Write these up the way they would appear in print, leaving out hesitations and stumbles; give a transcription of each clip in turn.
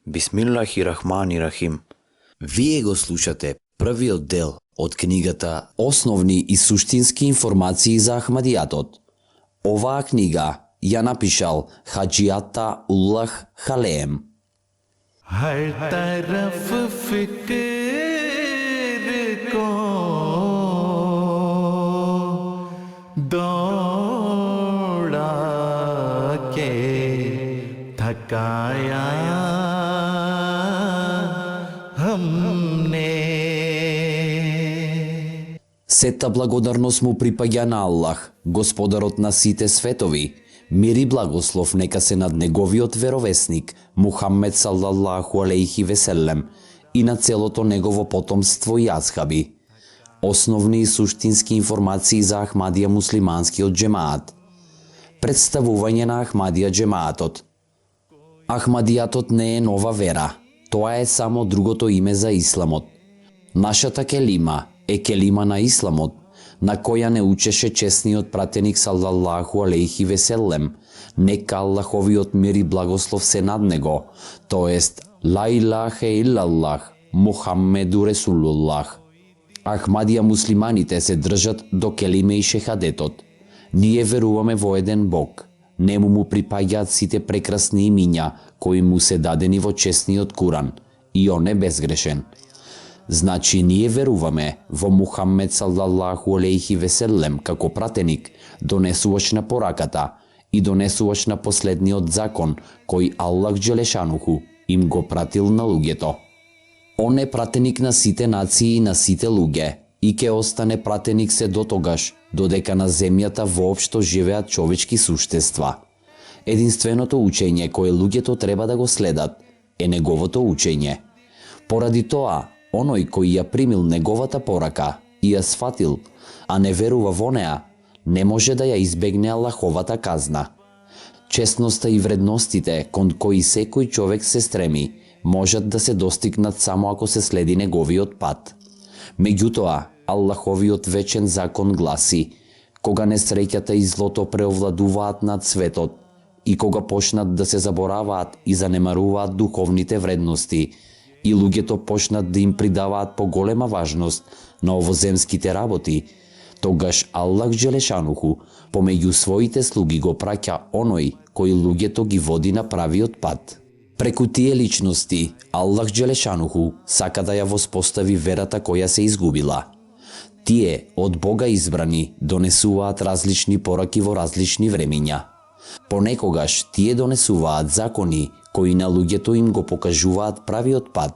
Бисмиллахи-рахмани-рахим. Вие го слушате првиот дел од книгата Основни и суштински информации за Ахмадијатот. Оваа книга ја напишал Хаджијата Уллах Халеем. हर तरफ फिक्र को दौड़ा के थकाया हमने. Сета благодарност му припаѓа на Аллах, Господарот на сите светови. Мир и благослов нека се над неговиот веровесник Мухаммед салаллаху алейхи веселем и на целото негово потомство и асхаби. Основни и суштински информации за Ахмадија муслиманскиот джемаат. Представување на Ахмадија джемаатот. Ахмадијатот не е нова вера, тоа е само другото име за исламот. Нашата келима е келима на исламот, на која не учеше честниот пратеник салаллаху алейхи веселем, нека Аллаховиот мир и благослов се над него, тоест ла илахе илаллах, Мухаммеду Ресулуллах. Ахмадија муслиманите се држат до келиме и шехадетот. Ние веруваме во еден Бог. Нему му припаѓаат сите прекрасни имиња кои му се дадени во честниот Куран, и он е безгрешен. Значи ние веруваме во Мухаммед салаллаху алейхи веселем како пратеник, донесувач на пораката и донесувач на последниот закон кој Аллах Джелешануху им го пратил на луѓето. Он е пратеник на сите нации и на сите луѓе и ке остане пратеник се дотогаш додека на земјата воопшто живеат човечки суштества. Единственото учење кое луѓето треба да го следат е неговото учење. Поради тоа, оној кој ја примил неговата порака и ја сфатил, а не верува во неа, не може да ја избегне Аллаховата казна. Честноста и вредностите кон кои секој човек се стреми, можат да се достигнат само ако се следи неговиот пат. Меѓутоа, Аллаховиот вечен закон гласи: кога несреќата и злото преовладуваат над светот и кога почнат да се забораваат и занемаруваат духовните вредности, и луѓето почнат да им придаваат поголема важност на овоземските работи, тогаш Аллах Джелешануху помеѓу своите слуги го праќа оној кој луѓето ги води на правиот пат. Преку тие личности, Аллах Джелешануху сака да ја воспостави верата која се изгубила. Тие од Бога избрани донесуваат различни пораки во различни времиња. Понекогаш тие донесуваат закони кои на луѓето им го покажуваат правиот пат,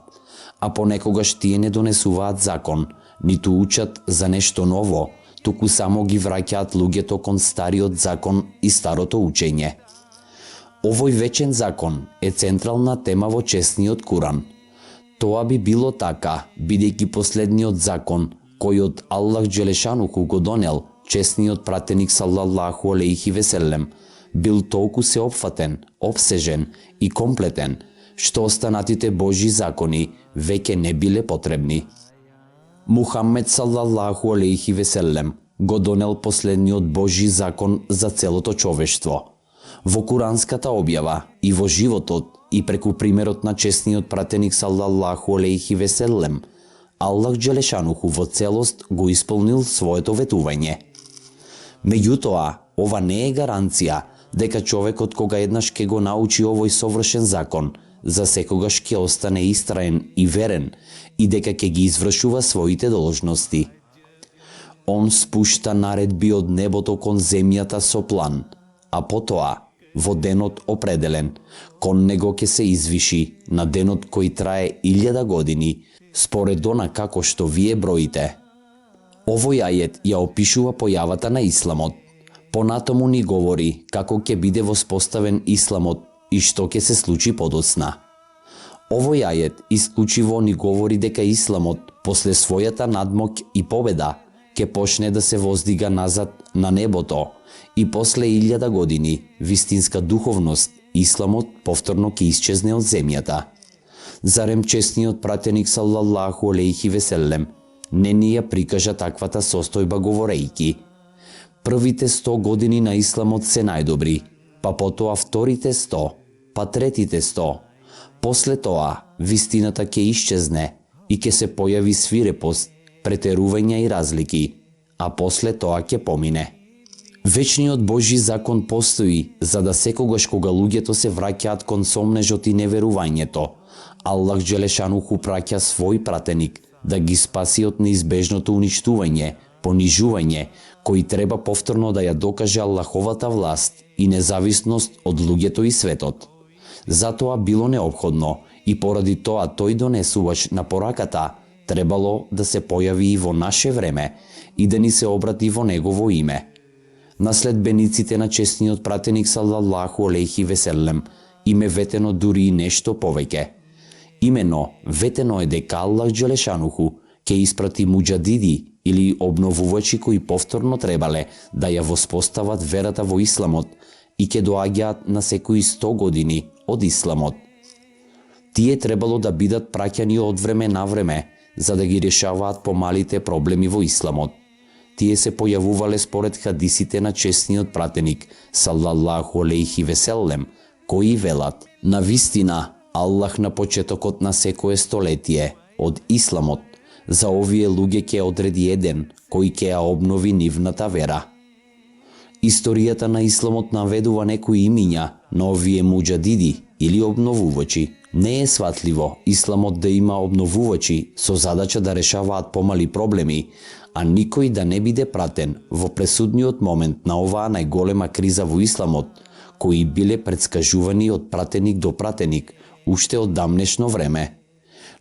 а понекогаш тие не донесуваат закон, ниту учат за нешто ново, туку само ги враќаат луѓето кон стариот закон и старото учење. Овој вечен закон е централна тема во честниот Куран. Тоа би било така, бидејќи последниот закон кој од Аллах Джелешануху го донел честниот пратеник салаллаху алейхи веселем, бил толку сеопфатен, обсежен и комплетен, што останатите Божји закони веќе не биле потребни. Мухаммед салаллаху алейхи веселем го донел последниот Божји закон за целото човештво. Во куранската објава и во животот и преку примерот на честниот пратеник салаллаху алейхи веселем, Аллах Джелешануху во целост го исполнил своето ветување. Меѓутоа, ова не е гаранција дека човекот кога еднаш ке го научи овој совршен закон, за секогаш ке остане истраен и верен и дека ке ги извршува своите должности. Он спушта наредби од небото кон земјата со план, а потоа, во денот определен, кон него ке се извиши на денот кој трае 1000 години, според она како што вие броите. Овој ајет ја опишува појавата на исламот. Понатаму ни говори како ќе биде воспоставен исламот и што ќе се случи подоцна. Овој ајет исклучиво ни говори дека исламот, после својата надмоќ и победа, ќе почне да се воздига назад на небото и после 1000 години вистинска духовност, исламот повторно ќе исчезне од земјата. Зарем честниот пратеник салаллаху алейхи веселем не ни ја прикажа таквата состојба говорејќи: првите 100 години на исламот се најдобри, па потоа вторите 100, па третите 100, После тоа, вистината ќе исчезне и ќе се појави свирепост, претерувања и разлики, а после тоа ќе помине. Вечниот Божји закон постои за да секогаш кога луѓето се враќаат кон сомнежот и неверувањето, Аллах Джелешануху праќа свој пратеник да ги спаси од неизбежното уништување, понижување, кој треба повторно да ја докаже Аллаховата власт и независност од луѓето и светот. Затоа било необходно и поради тоа тој донесувач на пораката требало да се појави и во наше време и да ни се обрати во негово име. На следбениците на честниот пратеник салаллаху алейхи веселем им е ветено дури и нешто повеќе. Имено, ветено е дека Аллах Джелешануху ќе испрати муџадиди или обновувачи кои повторно требале да ја воспостават верата во исламот и ќе доаѓаат на секои 100 години од исламот. Тие требало да бидат праќани од време на време за да ги решаваат помалите проблеми во исламот. Тие се појавувале според хадисите на честниот пратеник салаллаху алейхи веселем, кои велат: на вистина Аллах на почетокот на секое столетие од исламот за овие луѓе ќе одреди еден кој ќе ја обнови нивната вера. Историјата на исламот наведува некои имиња на овие муџадиди или обновувачи. Не е сватливо исламот да има обновувачи со задача да решаваат помали проблеми, а никој да не биде пратен во пресудниот момент на оваа најголема криза во исламот, кои биле предскажувани од пратеник до пратеник уште од дамнешно време.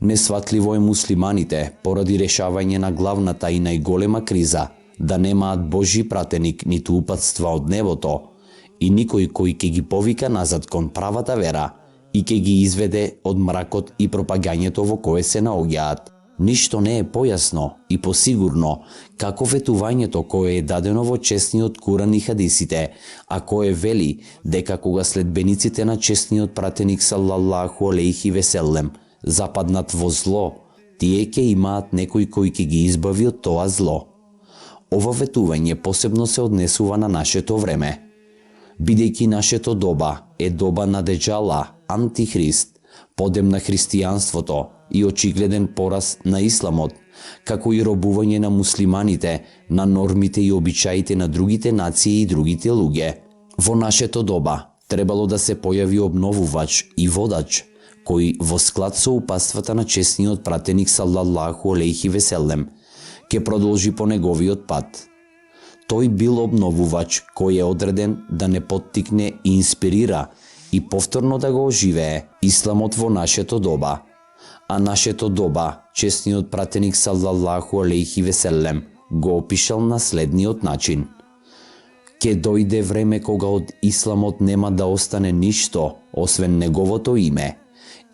Несватливо е муслиманите, поради решавање на главната и најголема криза, да немаат Божји пратеник ниту упатства од небото, и никој кој ќе ги повика назад кон правата вера и ќе ги изведе од мракот и пропагањето во кое се наоѓаат. Ништо не е појасно и посигурно како ветувањето кое е дадено во честниот Куран и хадисите, а кое вели дека кога следбениците на честниот пратеник салаллаху алейхи веселем западнат во зло, тие ќе имаат некој кој ќе ги избави од тоа зло. Ова ветување посебно се однесува на нашето време. Бидејќи нашето доба е доба на Деџала, антихрист, подем на христијанството и очигледен пораз на исламот, како и робување на муслиманите, на нормите и обичаите на другите нации и другите луѓе. Во нашето доба требало да се појави обновувач и водач, кој во склад со упатствата на честниот пратеник салаллаху алейхи веселем ќе продолжи по неговиот пат. Тој бил обновувач кој е одреден да не поттикне и инспирира и повторно да го оживее исламот во нашето доба. А нашето доба, честниот пратеник салаллаху алейхи веселем го опишал на следниот начин: ке дојде време кога од исламот нема да остане ништо освен неговото име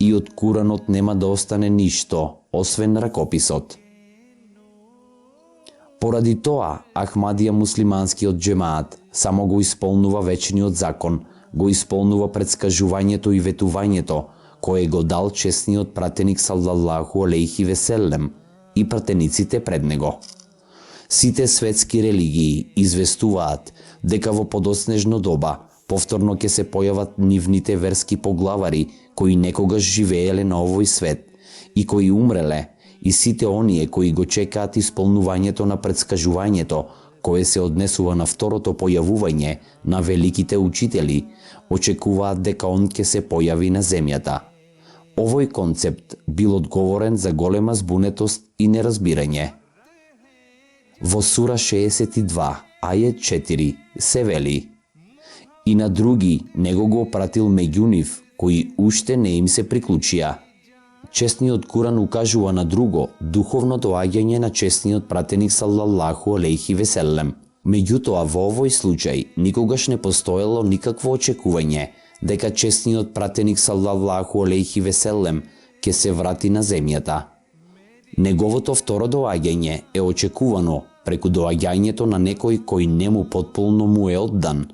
и од Куранот нема да остане ништо освен ракописот. Поради тоа, Ахмадија муслиманскиот џемаат само го исполнува вечниот закон, го исполнува предскажувањето и ветувањето кое го дал честниот пратеник салаллаху алейхи веселем и пратениците пред него. Сите светски религии известуваат дека во подоснежно доба повторно ќе се појават нивните верски поглавари кои некогаш живееле на овој свет и кои умреле, и сите оние кои го чекаат исполнувањето на предскажувањето кое се однесува на второто појавување на великите учители, очекуваат дека он ќе се појави на земјата. Овој концепт бил одговорен за голема збунетост и неразбирање. Во сура 62, ајет 4 се вели: и на други него го опратил меѓу нив, кои уште не им се приклучија. Честниот Куран укажува на друго духовно доаѓање на честниот пратеник салаллаху алейхи веселем. Меѓутоа во овој случај никогаш не постоело никакво очекување дека честниот пратеник салаллаху алейхи веселем ќе се врати на земјата. Неговото второ доаѓање е очекувано преку доаѓањето на некој кој нему потполно му е оддан,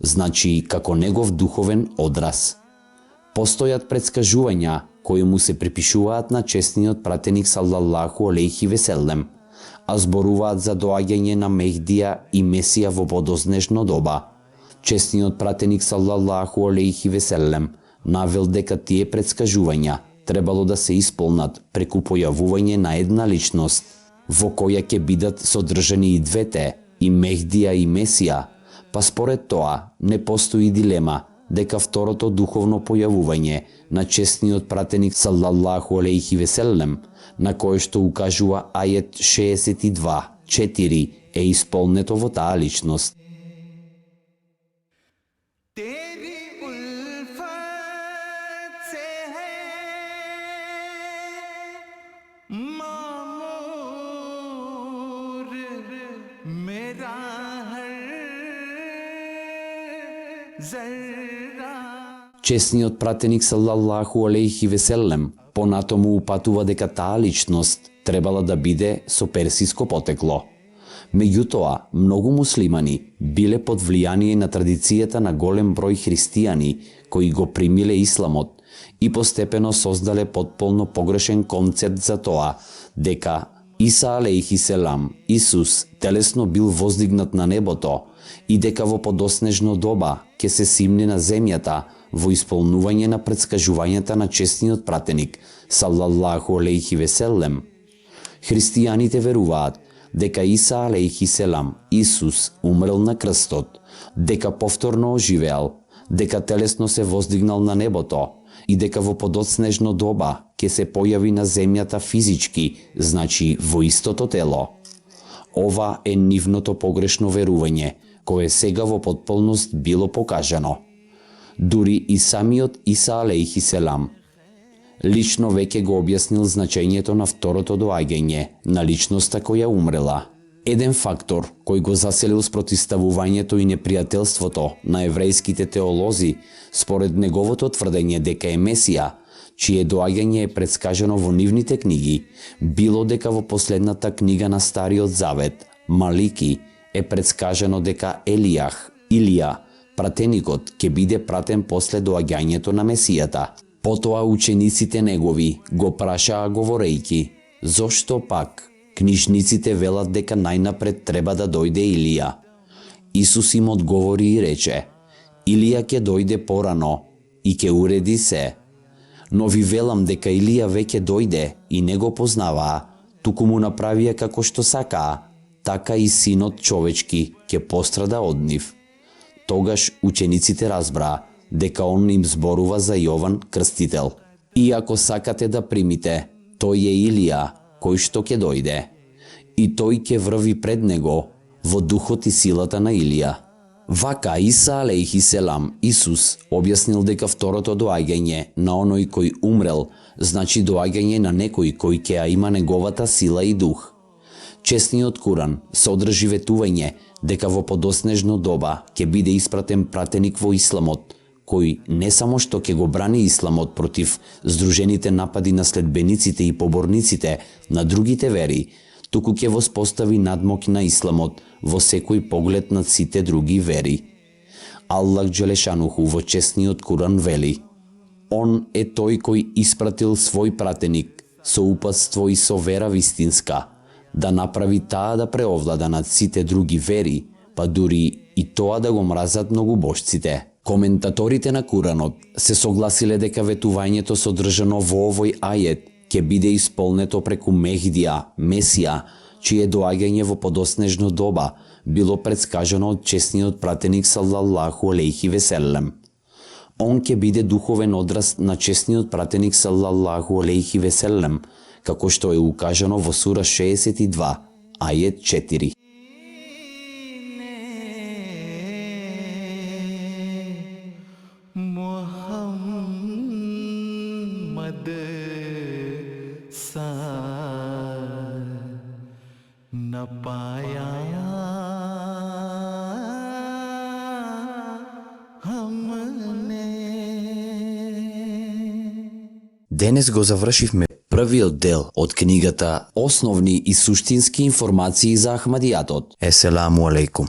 значи како негов духовен одраз. Постојат предскажувања кои му се припишуваат на честниот пратеник салаллаху алейхи веселем, а зборуваат за доаѓање на Мехдија и Месија во подознежно доба. Честниот пратеник салаллаху алейхи веселем навел дека тие предскажувања требало да се исполнат преку појавување на една личност, во која ќе бидат содржани и двете, и Мехдија и Месија, па според тоа не постои дилема дека второто духовно појавување на честниот пратеник салаллаху алейхи веселем, на кое што укажува ајет 62:4, е исполнето во таа личност. तेरी उल्फत से है मामूर मेरा हर जर्रा। Честниот пратеник салаллаху алейхи веселем понатому упатува дека таа личност требала да биде со персиско потекло. Меѓутоа, многу муслимани биле под влијание на традицијата на голем број христијани кои го примиле исламот и постепено создале потполно погрешен концепт за тоа дека Иса алейхи селам, Исус, телесно бил воздигнат на небото и дека во подоснежно доба ќе се симне на земјата во исполнување на предскажувањата на честниот пратеник салаллаху алейхи веселем. Христијаните веруваат дека Иса алейхи селам, Исус, умрел на крстот, дека повторно оживеал, дека телесно се воздигнал на небото и дека во подоцнежно доба ќе се појави на земјата физички, значи во истото тело. Ова е нивното погрешно верување, кое сега во потполност било покажано. Дури и самиот Иса алейхи селам лично веќе го објаснил значењето на второто доаѓање на личноста која умрела. Еден фактор кој го заселил спротивставувањето и непријателството на еврејските теолози според неговото тврдење дека е Месија, чие доаѓање е предскажано во нивните книги, било дека во последната книга на Стариот Завет, Малики, е предскажано дека Илија, пратеникот, ќе биде пратен после доаѓањето на Месијата. Потоа учениците негови го прашаа говорејќи: зошто пак книжниците велат дека најнапред треба да дојде Илија? Исус им одговори и рече: Илија ќе дојде порано и ќе уреди се. Но ви велам дека Илија веќе дојде и не го познаваа, туку му направија како што сакаа, така и синот човечки ќе пострада од нив. Тогаш учениците разбраа дека он им зборува за Јован Крстител. И ако сакате да примите, тој е Илија, кој што ќе дојде. И тој ќе врви пред него во духот и силата на Илија. Вака Иса алейхи селам, Исус, објаснил дека второто доаѓање на оној кој умрел, значи доаѓање на некој кој ќе има неговата сила и дух. Честниот Куран содржи ветување дека во подоснежно доба ќе биде испратен пратеник во исламот, кој не само што ќе го брани исламот против здружените напади на следбениците и поборниците на другите вери, туку ќе воспостави надмок на исламот во секој поглед над сите други вери. Аллах Джелешануху во честниот Куран вели: Он е тој кој испратил свој пратеник со упатство и со вера вистинска, да направи таа да преовлада над сите други вери, па дури и тоа да го мразат многубожците. Коментаторите на Куранот се согласиле дека ветувањето содржано во овој ајет ќе биде исполнето преку Мехдија, Месија, чие доаѓање во подоснежно доба било предскажано од честниот пратеник салаллаху алейхи веселем. Он ќе биде духовен одраз на честниот пратеник салаллаху алейхи веселем, како што е укажано во сура 62, ајет 4. मोहम्मद सा न पाया हमने. Денес го завршивме првиот дел од книгата Основни и суштински информации за Ахмадијатот. Еселаму алейкум.